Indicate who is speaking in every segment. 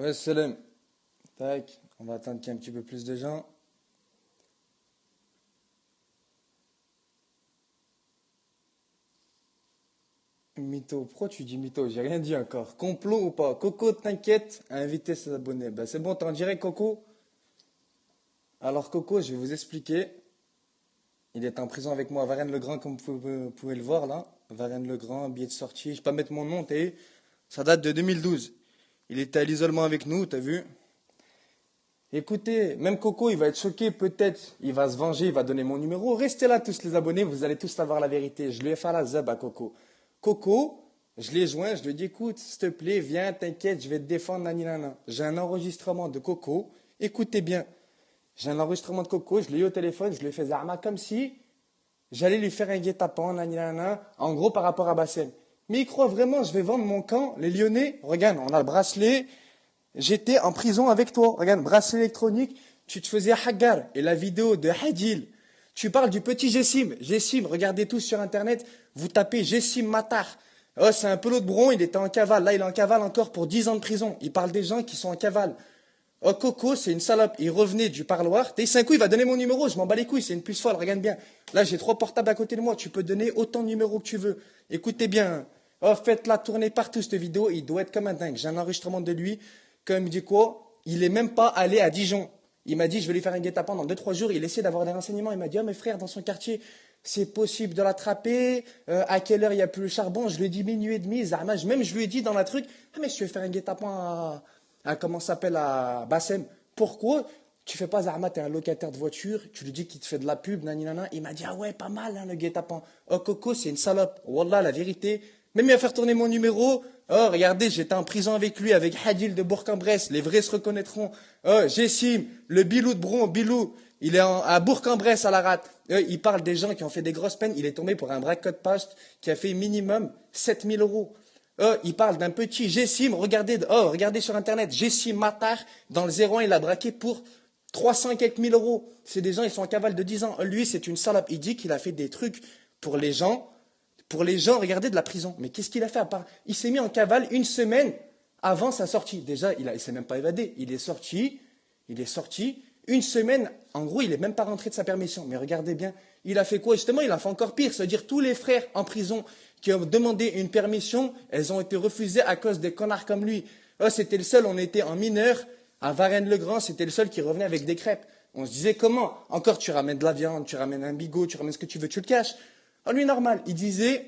Speaker 1: Ouais, salam. Tac, on va attendre qu'il y ait un petit peu plus de gens. Mytho, pourquoi tu dis mytho? J'ai rien dit encore. Complot ou pas? Coco, t'inquiète, a invité ses abonnés. Bah, c'est bon, t'en dirais Coco? Alors Coco, je vais vous expliquer. Il est en prison avec moi à Varennes-le-Grand, comme vous pouvez le voir là. Varennes-le-Grand, billet de sortie. Je peux pas mettre mon nom, t'as vu. Ça date de 2012. Il était à l'isolement avec nous, t'as vu? Écoutez, même Coco, il va être choqué, peut-être. Il va se venger, il va donner mon numéro. Restez là, tous les abonnés, vous allez tous savoir la vérité. Je lui ai fait la zeb à Coco. Coco, je l'ai joint, je lui ai dit, écoute, s'il te plaît, viens, t'inquiète, je vais te défendre, nani nana. J'ai un enregistrement de Coco. Écoutez bien. J'ai un enregistrement de Coco, je l'ai eu au téléphone, je lui ai fait Zarma comme si j'allais lui faire un guet-apens, nani nana, en gros par rapport à Bassem. Mais il croit vraiment, je vais vendre mon camp, les Lyonnais. Regarde, on a le bracelet. J'étais en prison avec toi. Regarde, bracelet électronique, tu te faisais hagar. Et la vidéo de Hadil, tu parles du petit Jessim. Jessim, regardez tous sur Internet, vous tapez Jessim Matar. Oh, c'est un pelot de bron, il était en cavale. Là, il est en cavale encore pour 10 ans de prison. Il parle des gens qui sont en cavale. Oh, Coco, c'est une salope. Il revenait du parloir. T'es 5 coups, il va donner mon numéro. Je m'en bats les couilles, c'est une puce folle, regarde bien. Là, j'ai 3 portables à côté de moi. Tu peux donner autant de numéros que tu veux. Écoutez bien. Oh, faites-la tourner partout, cette vidéo. Il doit être comme un dingue. J'ai un enregistrement de lui. Comme il me dit quoi? Il est même pas allé à Dijon. Il m'a dit, je vais lui faire un guet-apens dans 2 3 jours. Il essaie d'avoir des renseignements. Il m'a dit, oh, mes frères, dans son quartier, c'est possible de l'attraper. À quelle heure il n'y a plus le charbon? Je lui ai dit minuit et demi. Zarmaj, même je lui ai dit dans la truc, ah, mais je vais faire un guet-apens comment ça s'appelle, à Bassem. Pourquoi tu fais pas Zarma, t'es un locataire de voiture, tu lui dis qu'il te fait de la pub, nani nana. Il m'a dit, ah ouais, pas mal, hein, le guet-apens. Oh, Coco, c'est une salope. Wallah, la vérité. Même il va faire tourner mon numéro. Oh, regardez, j'étais en prison avec lui, avec Hadil de Bourg-en-Bresse. Les vrais se reconnaîtront. Oh, Jessim, le Bilou de Bron, Bilou. Il est à Bourg-en-Bresse, à la rate. Il parle des gens qui ont fait des grosses peines. Il est tombé pour un braquet de poste qui a fait minimum 7 000 euros. Oh, il parle d'un petit Jessim. Regardez sur Internet. Jessim Matar, dans le 01, il a braqué pour 300 quelques mille euros. C'est des gens, ils sont en cavale de 10 ans. Lui, c'est une salope. Il dit qu'il a fait des trucs pour les gens. Pour les gens, regardez, de la prison. Mais qu'est-ce qu'il a fait à part? Il s'est mis en cavale une semaine avant sa sortie. Déjà, il s'est même pas évadé. Il est sorti une semaine. En gros, il est même pas rentré de sa permission. Mais regardez bien, il a fait quoi? Justement, il a fait encore pire. C'est-à-dire tous les frères en prison qui ont demandé une permission, elles ont été refusées à cause des connards comme lui. Oh, c'était le seul, on était en mineur, à Varennes-le-Grand, c'était le seul qui revenait avec des crêpes. On se disait comment? Encore, tu ramènes de la viande, tu ramènes un bigot, tu ramènes ce que tu veux, tu le caches. Oh, lui, normal. Il disait,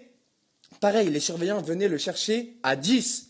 Speaker 1: pareil, les surveillants venaient le chercher à 10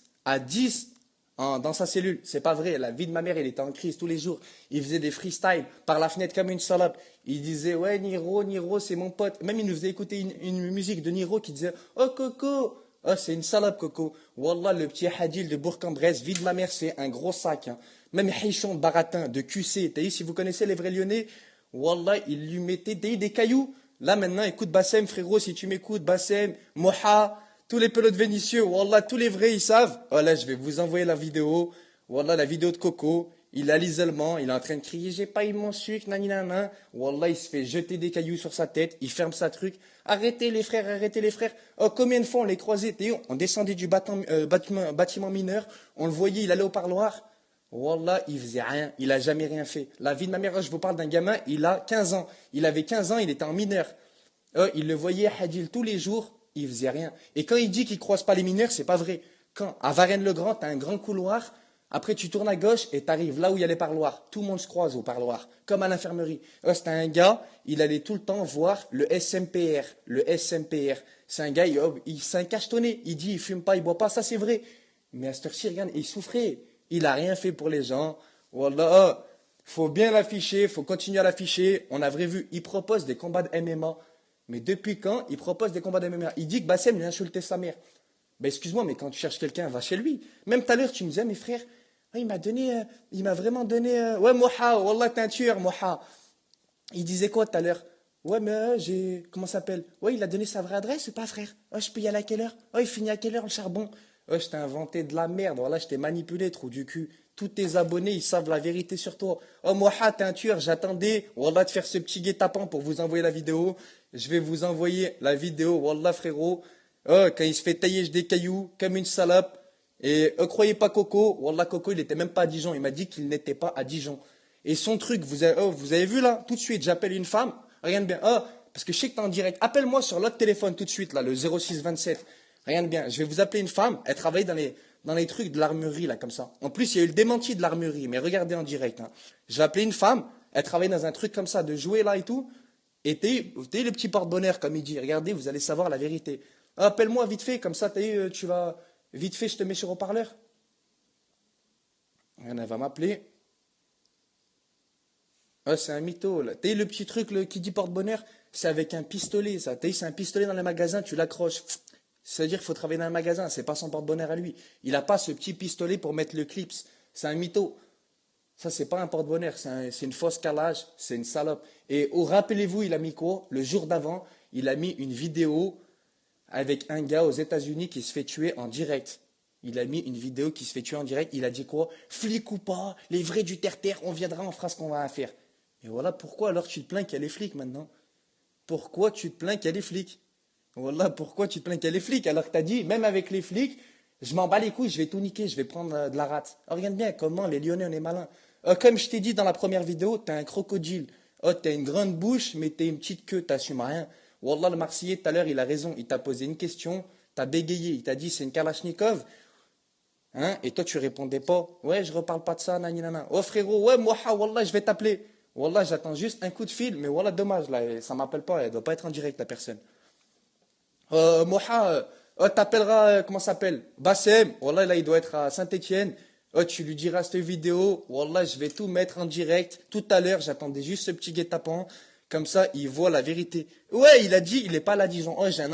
Speaker 1: dans sa cellule. C'est pas vrai. La vie de ma mère, il était en crise tous les jours. Il faisait des freestyles par la fenêtre comme une salope. Il disait, ouais, Niro, Niro, c'est mon pote. Même il nous faisait écouter une musique de Niro qui disait, oh, Coco. Oh, c'est une salope, Coco. Wallah, le petit Hadil de Bourg-en-Bresse, vie de ma mère, c'est un gros sac. Hein. Même Hichon Baratin de QC. T'as vu, si vous connaissez les vrais Lyonnais, Wallah, il lui mettait des cailloux. Là, maintenant, écoute Bassem, frérot, si tu m'écoutes, Bassem, Moha, tous les pelotes vénitieux, Wallah, tous les vrais, ils savent. Voilà, je vais vous envoyer la vidéo. Wallah, la vidéo de Coco. Il est à l'isolement, il est en train de crier, j'ai pas eu mon sucre, nani nana. Wallah, il se fait jeter des cailloux sur sa tête, il ferme sa truc. Arrêtez les frères, arrêtez les frères. Oh, combien de fois on les croisait, Théo? On descendait du bâtiment mineur, on le voyait, il allait au parloir. Wallah, il faisait rien, il a jamais rien fait. La vie de ma mère, je vous parle d'un gamin, il a 15 ans. Il avait 15 ans, il était en mineur. Il le voyait Hadil tous les jours, il faisait rien. Et quand il dit qu'il croise pas les mineurs, c'est pas vrai. Quand à Varennes-le-Grand, tu as un grand couloir, après tu tournes à gauche et tu arrives là où il y a les parloirs. Tout le monde se croise au parloir, comme à l'infirmerie. C'était un gars, il allait tout le temps voir le SMPR. Le SMPR. C'est un gars, c'est un cachetonné. Il dit, il fume pas, il boit pas, ça c'est vrai. Mais à cette heure-ci, regarde, il souffrait. Il a rien fait pour les gens. Wallah, faut bien l'afficher, faut continuer à l'afficher. On a vrai vu, il propose des combats de MMA. Mais depuis quand il propose des combats de MMA? Il dit que Bassem lui a insulté sa mère. Ben excuse-moi, mais quand tu cherches quelqu'un, va chez lui. Même tout à l'heure, tu me disais, mes frères, ah, il m'a vraiment donné, ouais, Moha, Wallah, t'es un tueur, Moha. Il disait quoi tout à l'heure? Ouais, mais comment ça s'appelle? Ouais, il a donné sa vraie adresse ou pas, frère? Oh, je peux y aller à quelle heure? Oh, il finit à quelle heure le charbon? Oh, je t'ai inventé de la merde, voilà, je t'ai manipulé, trou du cul. Tous tes abonnés, ils savent la vérité sur toi. Oh, Moha, t'es un tueur, j'attendais, Wallah, de faire ce petit guet-apens pour vous envoyer la vidéo. Je vais vous envoyer la vidéo, Wallah, frérot. Oh, quand il se fait tailler des cailloux, comme une salope. Et croyez pas Coco, Wallah Coco, il était même pas à Dijon. Il m'a dit qu'il n'était pas à Dijon. Et son truc, vous avez vu là, tout de suite, j'appelle une femme. Regarde bien. Parce que je sais que t'es en direct. Appelle-moi sur l'autre téléphone tout de suite, là, le 0627. Regarde bien. Je vais vous appeler une femme. Elle travaille dans les trucs de l'armurerie, là, comme ça. En plus, il y a eu le démenti de l'armurerie. Mais regardez en direct. Hein. Je vais appeler une femme. Elle travaille dans un truc comme ça, de jouer là et tout. Et t'es le petit porte-bonheur, comme il dit. Regardez, vous allez savoir la vérité. Appelle-moi vite fait, comme ça, tu vas. Vite fait, je te mets sur haut-parleur. Elle va m'appeler. C'est un mytho, là. Le petit truc qui dit porte-bonheur, c'est avec un pistolet, ça. C'est un pistolet dans le magasin, tu l'accroches. C'est-à-dire qu'il faut travailler dans un magasin, c'est pas son porte-bonheur à lui. Il n'a pas ce petit pistolet pour mettre le clips. C'est un mytho. Ça, c'est pas un porte-bonheur, c'est une fausse calage, c'est une salope. Et rappelez-vous, il a mis quoi? Le jour d'avant, il a mis une vidéo avec un gars aux États-Unis qui se fait tuer en direct. Il a mis une vidéo qui se fait tuer en direct. Il a dit quoi? Flic ou pas, les vrais du terre-terre, on viendra, on fera ce qu'on va faire. Et voilà pourquoi alors tu te plains qu'il y a les flics maintenant. Pourquoi tu te plains qu'il y a les flics? Voilà pourquoi tu te plains qu'il y a les flics alors que tu as dit, même avec les flics, je m'en bats les couilles, je vais tout niquer, je vais prendre de la rate. Regarde bien comment les Lyonnais, on est malins. Comme je t'ai dit dans la première vidéo, t'es un crocodile. T'as une grande bouche, mais t'es une petite queue, t'assumes rien. Wallah, le Marseillais, tout à l'heure, il a raison. Il t'a posé une question, t'as bégayé. Il t'a dit, c'est une Kalachnikov. Hein? Et toi, tu répondais pas. Ouais, je reparle pas de ça, nani nana. Oh frérot, ouais, moi, wallah, je vais t'appeler. Wallah, j'attends juste un coup de fil, mais wallah, dommage, là, ça m'appelle pas, elle doit pas être en direct, la personne. Moha, t'appelleras, comment ça s'appelle? Bassem, wallah, là, il doit être à Saint-Étienne. Tu lui diras cette vidéo, wallah, je vais tout mettre en direct. Tout à l'heure, j'attendais juste ce petit guet-apens. Comme ça, il voit la vérité. Ouais, il a dit, il est pas là, disons. Oh, j'ai un